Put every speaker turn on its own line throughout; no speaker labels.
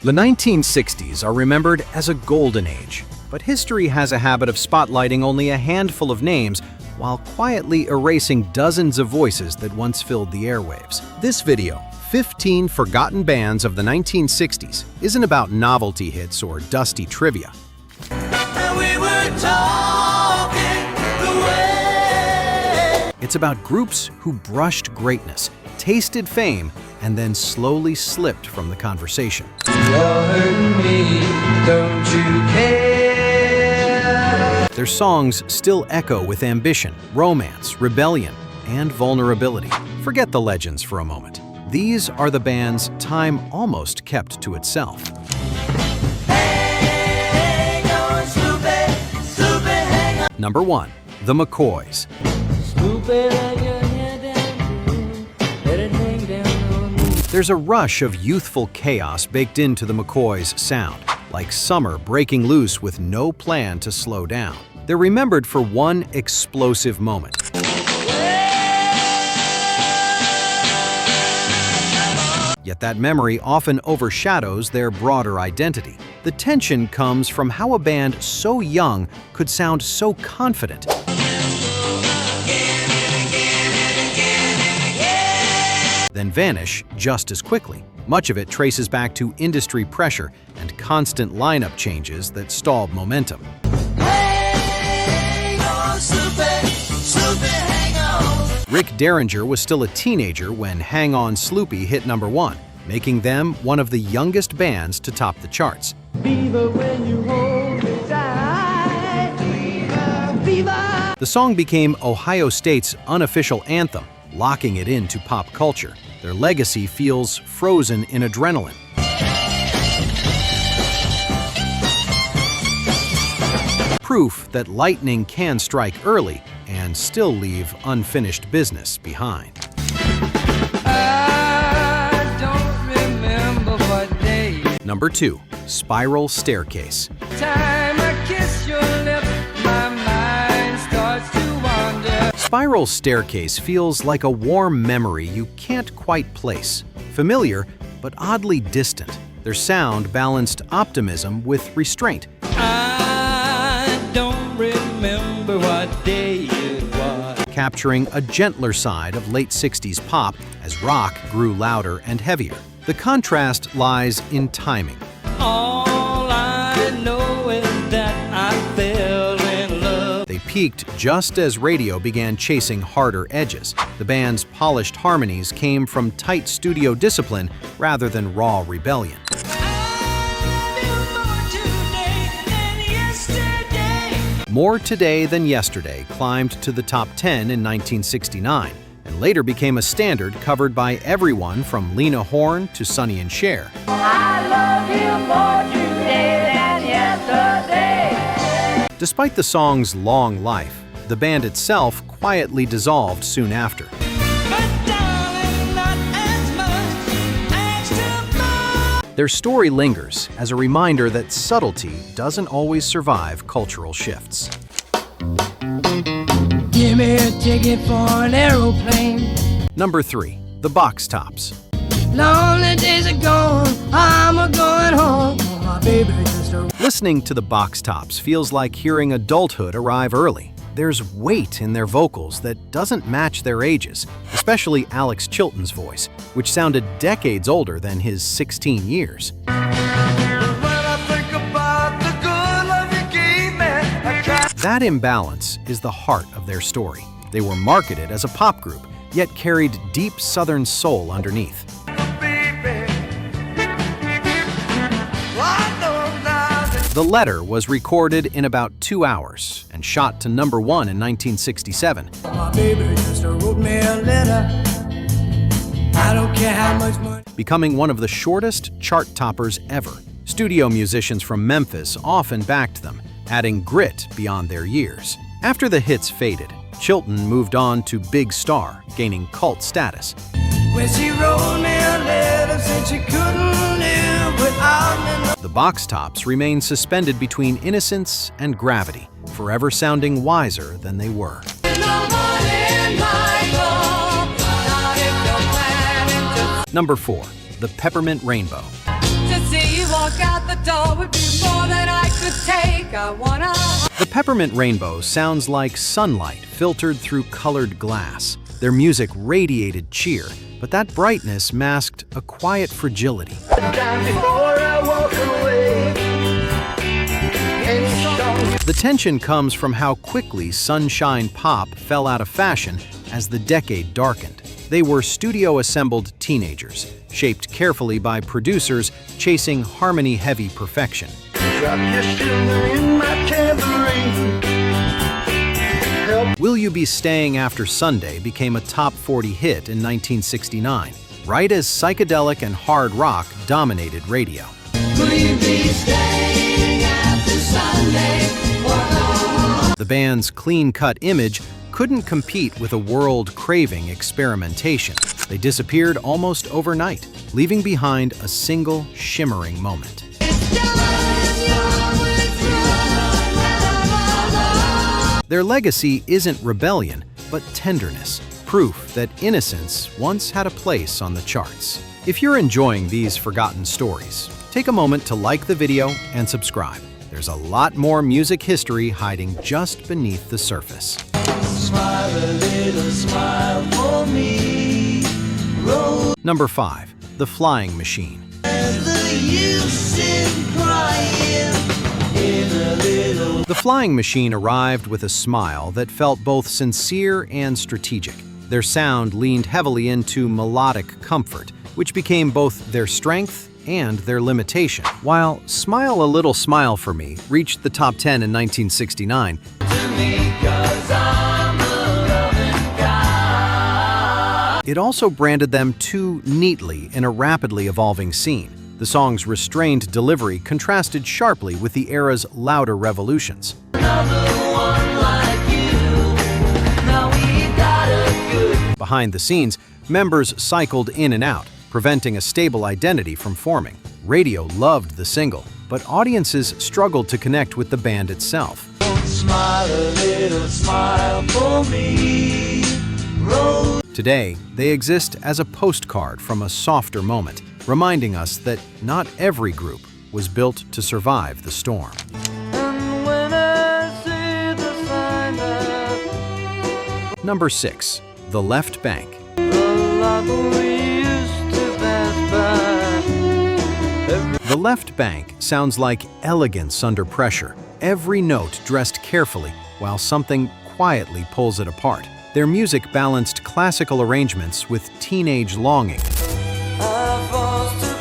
The 1960s are remembered as a golden age, but history has a habit of spotlighting only a handful of names while quietly erasing dozens of voices that once filled the airwaves. This video, 15 Forgotten Bands of the 1960s, isn't about novelty hits or dusty trivia. It's about groups who brushed greatness, tasted fame, and then slowly slipped from the conversation.
You're hurting me, don't you care?
Their songs still echo with ambition, romance, rebellion, and vulnerability. Forget the legends for a moment. These are the bands time almost kept to itself.
Hang on, Sloopy, Sloopy, hang on.
Number 1. The McCoys.
Sloopy, let your head down, let it hang down on me.
There's a rush of youthful chaos baked into the McCoys' sound, like summer breaking loose with no plan to slow down. They're remembered for one explosive moment. Yet that memory often overshadows their broader identity. The tension comes from how a band so young could sound so confident, then vanish just as quickly. Much of it traces back to industry pressure and constant lineup changes that stalled momentum.
Hang on, Sloopy, Sloopy, hang on.
Rick Derringer was still a teenager when Hang On Sloopy hit number 1, making them one of the youngest bands to top the charts.
Fever when you hold me tight. Fever, fever.
The song became Ohio State's unofficial anthem, locking it into pop culture. Their legacy feels frozen in adrenaline. Proof that lightning can strike early and still leave unfinished business behind.
I don't remember what day.
Number 2. Spiral Staircase.
Time I kiss your lips, my mind starts to wander.
Spiral Staircase feels like a warm memory you can't quite place. Familiar, but oddly distant. Their sound balanced optimism with restraint.
I don't remember what day it was.
Capturing a gentler side of late 60s pop as rock grew louder and heavier. The contrast lies in timing.
All I know is that I fell in love.
They peaked just as radio began chasing harder edges. The band's polished harmonies came from tight studio discipline rather than raw rebellion. More Today Than Yesterday climbed to the top 10 in 1969 and later became a standard covered by everyone from Lena Horne to Sonny and Cher.
I love you more today than yesterday.
Despite the song's long life, the band itself quietly dissolved soon after.
But darling, not as much as tomorrow.
Their story lingers as a reminder that subtlety doesn't always survive cultural shifts.
Give me a ticket for an aeroplane.
Number 3. The Box Tops.
Lonely days are gone, I'm a-going home. My baby just a...
Listening to the Box Tops feels like hearing adulthood arrive early. There's weight in their vocals that doesn't match their ages, especially Alex Chilton's voice, which sounded decades older than his 16 years. That imbalance is the heart of their story. They were marketed as a pop group, yet carried deep Southern soul underneath. The Letter was recorded in about 2 hours and shot to number 1 in 1967.
My baby just wrote me a letter. I don't care how much money.
Becoming one of the shortest chart toppers ever. Studio musicians from Memphis often backed them, adding grit beyond their years. After the hits faded, Chilton moved on to Big Star, gaining cult status.
When she wrote me a letter, said she couldn't live without me.
The Box Tops remain suspended between innocence and gravity, forever sounding wiser than they were. Number 4. The Peppermint Rainbow.
To see you
look out the door would be more than I could take. I wanna.
The Peppermint Rainbow sounds like sunlight filtered through colored glass. Their music radiated cheer, but that brightness masked a quiet fragility. The tension comes from how quickly sunshine pop fell out of fashion as the decade darkened. They were studio-assembled teenagers, shaped carefully by producers chasing harmony-heavy perfection. Will You Be Staying After Sunday became a top 40 hit in 1969, right as psychedelic and hard rock dominated radio.
Will you be staying after Sunday or not?
The band's clean-cut image couldn't compete with a world craving experimentation. They disappeared almost overnight, leaving behind a single shimmering moment. Their legacy isn't rebellion, but tenderness, proof that innocence once had a place on the charts. If you're enjoying these forgotten stories, take a moment to like the video and subscribe. There's a lot more music history hiding just beneath the surface.
Smile a little smile for me. Roll
Number 5. The Flying Machine.
the use in crying in a little.
The Flying Machine arrived with a smile that felt both sincere and strategic. Their sound leaned heavily into melodic comfort, which became both their strength and their limitation. While Smile a Little Smile for Me reached the top 10 in 1969, it also branded them too neatly in a rapidly evolving scene. The song's restrained delivery contrasted sharply with the era's louder revolutions. Behind the scenes, members cycled in and out, preventing a stable identity from forming. Radio loved the single, but audiences struggled to connect with the band itself.
Smile a little smile for me. Roll.
Today, they exist as a postcard from a softer moment, reminding us that not every group was built to survive the storm.
And when I see the sign that
Number 6. The Left Banke.
the love we used to pass by.
The Left Banke sounds like elegance under pressure, every note dressed carefully while something quietly pulls it apart. Their music balanced classical arrangements with teenage longing,
I forced to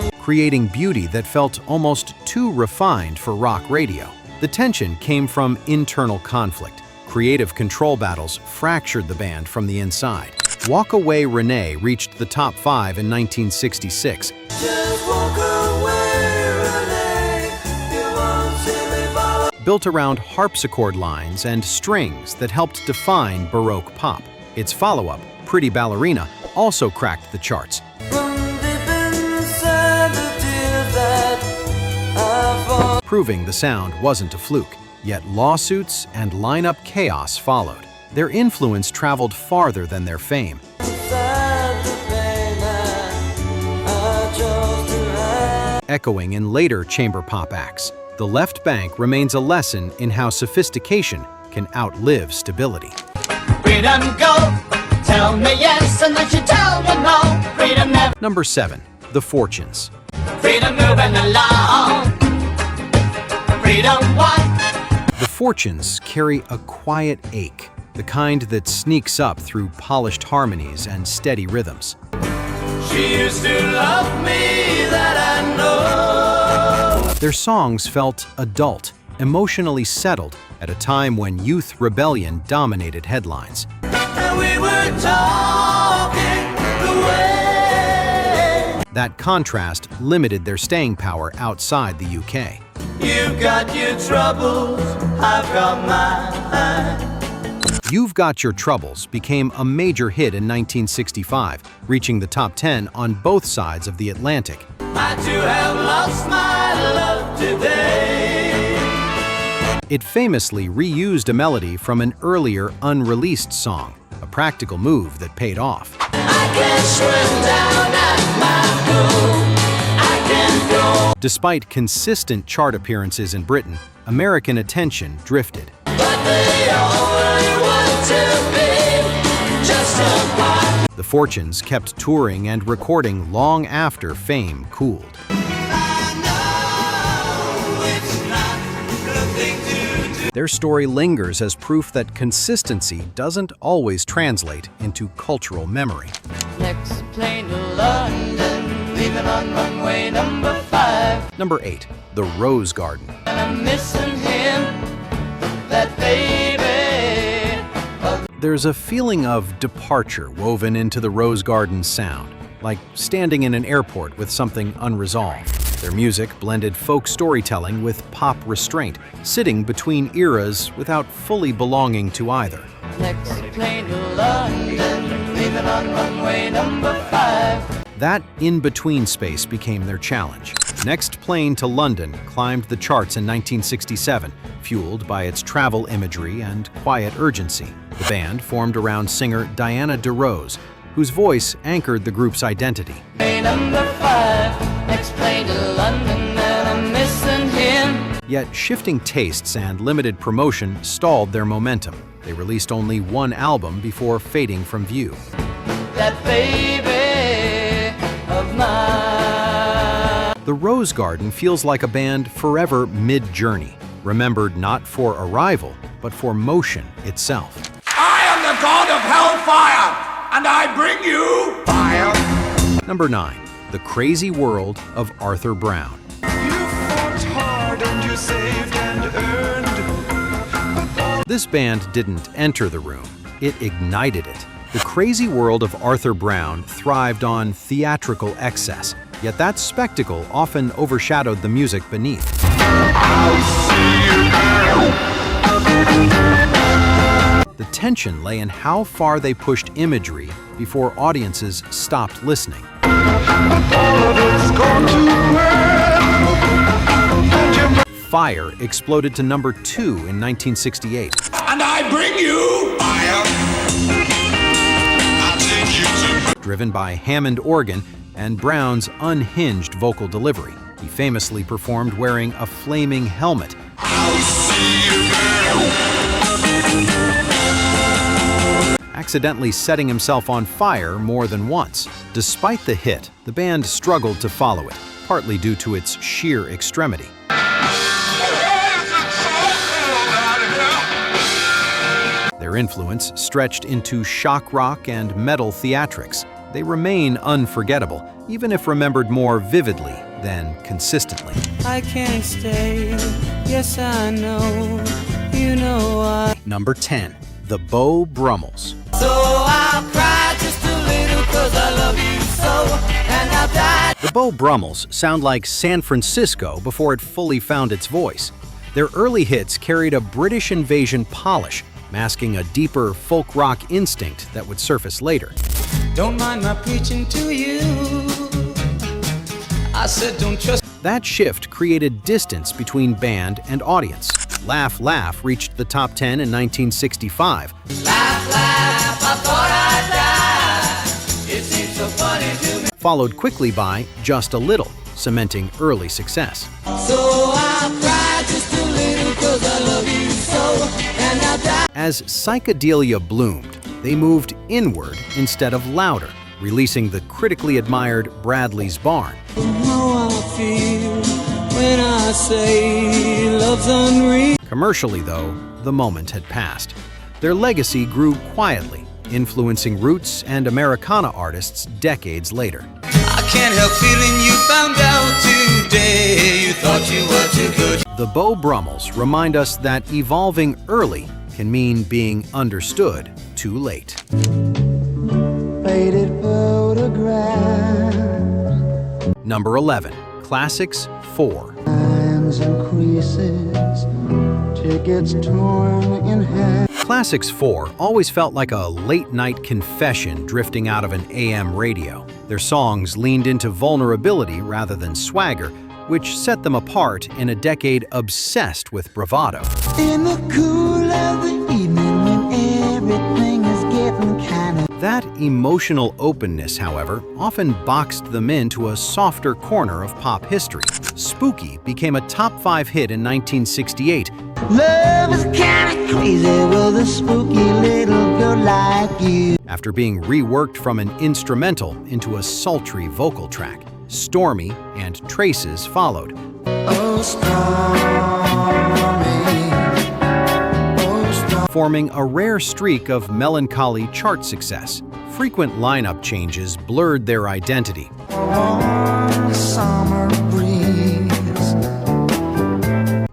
cry.
creating beauty that felt almost too refined for rock radio. The tension came from internal conflict. Creative control battles fractured the band from the inside. Walk Away Renée reached the top 5 in 1966.
Just walk away, Renee. You won't see me follow.
Built around harpsichord lines and strings that helped define Baroque pop. Its follow-up, Pretty Ballerina, also cracked the charts,
From deep inside the tears that I fought.
proving the sound wasn't a fluke. Yet lawsuits and lineup chaos followed. Their influence traveled farther than their fame,
Inside the pain that I chose to hide.
echoing in later chamber pop acts. The Left Banke remains a lesson in how sophistication can outlive stability.
Freedom go, tell me yes and then you tell me no. Freedom never,
Number 7. The Fortunes.
freedom moving along. Freedom what?
The Fortunes carry a quiet ache, the kind that sneaks up through polished harmonies and steady rhythms.
She used to love me, that I know.
Their songs felt adult, emotionally settled at a time when youth rebellion dominated headlines.
And we were talking the way.
That contrast limited their staying power outside the UK.
You've got your troubles, I've got mine.
You've Got Your Troubles became a major hit in 1965, reaching the top 10 on both sides of the Atlantic.
I too have lost my love today.
It famously reused a melody from an earlier unreleased song, a practical move that paid off. Despite consistent chart appearances in Britain, American attention drifted. The Fortunes kept touring and recording long after fame cooled. Their story lingers as proof that consistency doesn't always translate into cultural memory.
Next plane to London, leaving on runway number 5.
Number 8. The Rose Garden.
And I'm missing him, that baby.
There's a feeling of departure woven into the Rose Garden's sound, like standing in an airport with something unresolved. Their music blended folk storytelling with pop restraint, sitting between eras without fully belonging to either.
Next plane to London, leaving on runway number 5.
That in-between space became their challenge. Next Plane to London climbed the charts in 1967, fueled by its travel imagery and quiet urgency. The band formed around singer Diana DeRose, whose voice anchored the group's identity.
Number 5, next plane to London, and I'm missing him.
Yet shifting tastes and limited promotion stalled their momentum. They released only one album before fading from view.
That baby of mine.
The Rose Garden feels like a band forever mid-journey, remembered not for arrival, but for motion itself.
I am the god of hellfire, and I bring you fire.
Number 9. The Crazy World of Arthur Brown.
You fought hard and you saved and earned.
This band didn't enter the room, it ignited it. The Crazy World of Arthur Brown thrived on theatrical excess, yet that spectacle often overshadowed the music beneath. The tension lay in how far they pushed imagery before audiences stopped listening. Fire exploded to number 2 in 1968.
And I bring you fire. I'll take you to.
Driven by Hammond organ and Brown's unhinged vocal delivery. He famously performed wearing a flaming helmet,
I'll see you
accidentally setting himself on fire more than once. Despite the hit, the band struggled to follow it, partly due to its sheer extremity. Their influence stretched into shock rock and metal theatrics. They remain unforgettable, even if remembered more vividly than consistently.
I can't stay, yes I know, you know I.
Number 10. The Beau Brummels.
So I'll cry just a little 'cause I love you so, and I'll die.
The Beau Brummels sound like San Francisco before it fully found its voice. Their early hits carried a British invasion polish, masking a deeper folk rock instinct that would surface later.
Don't mind my preaching to you. I said don't trust.
That shift created distance between band and audience. Laugh Laugh reached the top 10 in 1965.
Laugh, laugh, I thought I'd die. It seems so funny to me.
Followed quickly by Just a Little, cementing early success.
So I'll cry just a little 'cause I love you so, and I'll die.
As psychedelia bloomed, they moved inward instead of louder, releasing the critically admired Bradley's Barn.
How I feel when I say love's unreal.
Commercially, though, the moment had passed. Their legacy grew quietly, influencing roots and Americana artists decades later.
I can't help feeling you found out today. You thought you were too good.
The Beau Brummels remind us that evolving early can mean being understood too late.
Faded photographs,
Number 11. Classics 4.
lines and creases, tickets torn in half.
Classics 4 always felt like a late-night confession drifting out of an AM radio. Their songs leaned into vulnerability rather than swagger, which set them apart in a decade obsessed with bravado.
In the cool of the evening when everything is getting kind of...
That emotional openness, however, often boxed them into a softer corner of pop history. Spooky became a top 5 hit in 1968.
Love is kinda crazy with a spooky little girl like you.
After being reworked from an instrumental into a sultry vocal track. Stormy and Traces followed.
Oh,
forming a rare streak of melancholy chart success. Frequent lineup changes blurred their identity.
summer breeze.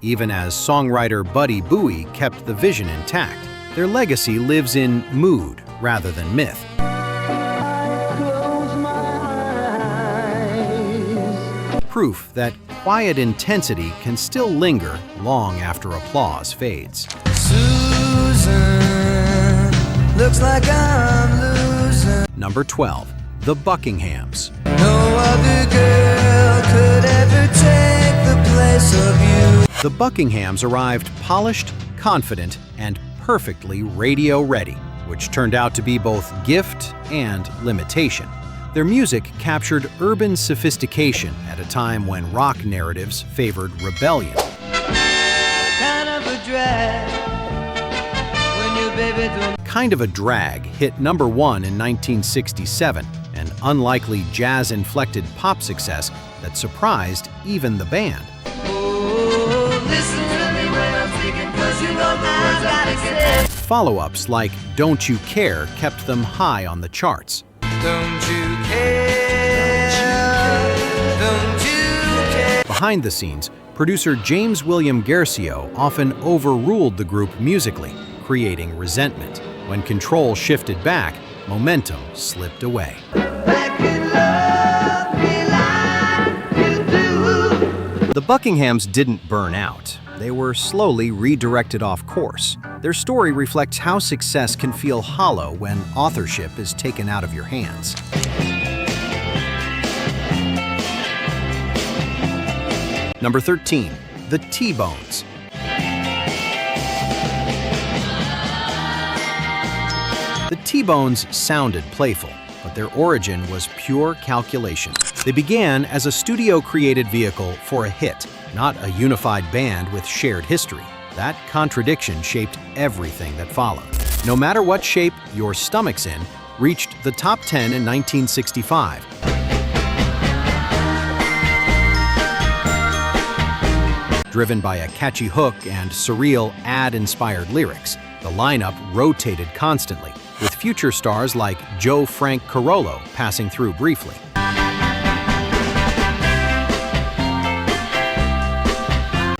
Even as songwriter Buddy Bowie kept the vision intact, their legacy lives in mood rather than myth.
Close my eyes.
Proof that quiet intensity can still linger long after applause fades.
Susan, looks like I'm losing.
Number 12. The Buckinghams.
No other girl could ever take the place of you.
The Buckinghams arrived polished, confident, and perfectly radio ready, which turned out to be both gift and limitation. Their music captured urban sophistication at a time when rock narratives favored rebellion.
Kind of a drag when your baby don't.
Kind of a Drag hit number 1 in 1967, an unlikely jazz-inflected pop success that surprised even the band.
Oh, listen to me when I'm speaking, 'cause you know the words I gotta say.
Follow-ups like Don't You Care kept them high on the charts.
Don't you care? Don't you care?
Behind the scenes, producer James William Garcio often overruled the group musically, creating resentment. When control shifted back, momentum slipped away.
I can love me like you do.
The Buckinghams didn't burn out. They were slowly redirected off course. Their story reflects how success can feel hollow when authorship is taken out of your hands. Number 13. The T-Bones. The T-Bones sounded playful, but their origin was pure calculation. They began as a studio-created vehicle for a hit, not a unified band with shared history. That contradiction shaped everything that followed. No matter what shape your stomach's in, reached the top 10 in 1965. Driven by a catchy hook and surreal ad-inspired lyrics, the lineup rotated constantly, with future stars like Joe Frank Carollo passing through briefly.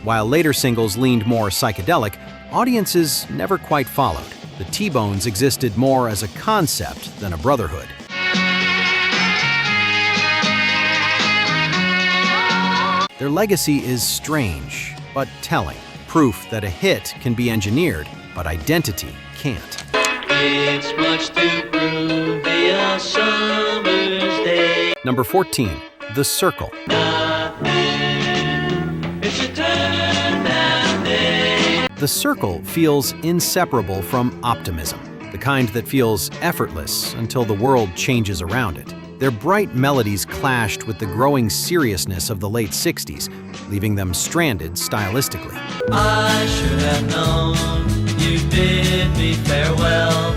While later singles leaned more psychedelic, audiences never quite followed. The T-Bones existed more as a concept than a brotherhood. Their legacy is strange, but telling. Proof that a hit can be engineered, but identity can't.
It's much to prove a summer's day.
Number 14. The Cyrkle.
It's a turn down day.
The Cyrkle feels inseparable from optimism, the kind that feels effortless until the world changes around it. Their bright melodies clashed with the growing seriousness of the late 60s, leaving them stranded stylistically.
I should have known you bid me farewell.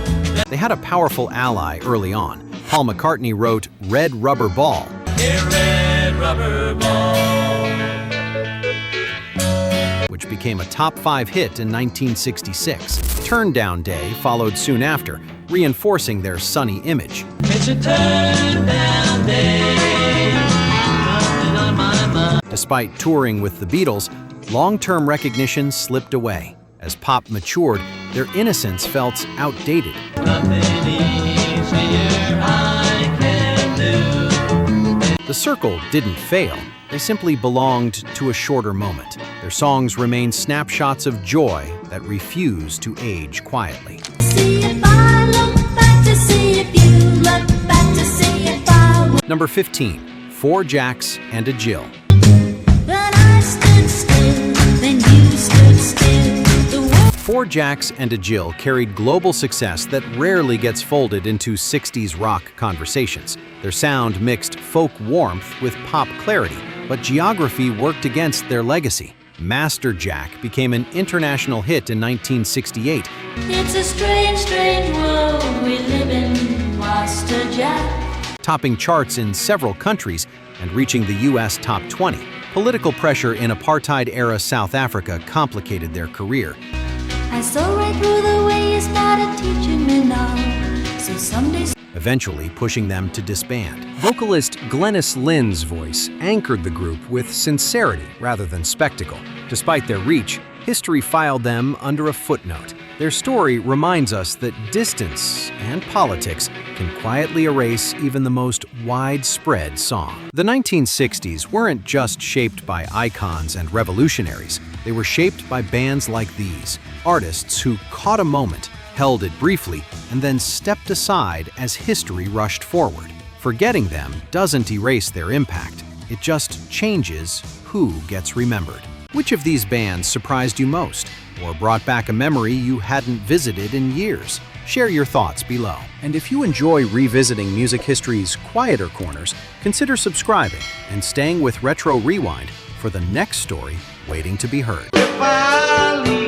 They had a powerful ally early on. Paul McCartney wrote Red Rubber Ball,
A red rubber ball.
which became a top 5 hit in 1966. Turn Down Day followed soon after, reinforcing their sunny image.
It's a turn down day. Nothing on my mind.
Despite touring with the Beatles, long-term recognition slipped away. As pop matured, their innocence felt outdated.
Nothing easier I can do.
The Cyrkle didn't fail. They simply belonged to a shorter moment. Their songs remain snapshots of joy that refuse to age quietly.
See if I look back to see if you look back to see if I
Number 15. 4 Jacks and a Jill.
will.
Four Jacks and a Jill carried global success that rarely gets folded into 60s rock conversations. Their sound mixed folk warmth with pop clarity, but geography worked against their legacy. Master Jack became an international hit in 1968.
It's a strange, strange world we live in, Master Jack.
Topping charts in several countries and reaching the US top 20. Political pressure in apartheid-era South Africa complicated their career.
I saw right through the way you started teaching me now. So someday,
Eventually pushing them to disband.
Vocalist Glennis Lynn's voice anchored the group with sincerity rather than spectacle.
Despite their reach, history filed them under a footnote. Their story reminds us that distance and politics can quietly erase even the most widespread song. The 1960s weren't just shaped by icons and revolutionaries. They were shaped by bands like these, artists who caught a moment, held it briefly, and then stepped aside as history rushed forward. Forgetting them doesn't erase their impact. It just changes who gets remembered. Which of these bands surprised you most, or brought back a memory you hadn't visited in years? Share your thoughts below. And if you enjoy revisiting music history's quieter corners, consider subscribing and staying with Retro Rewind for the next story waiting to be heard.
If I leave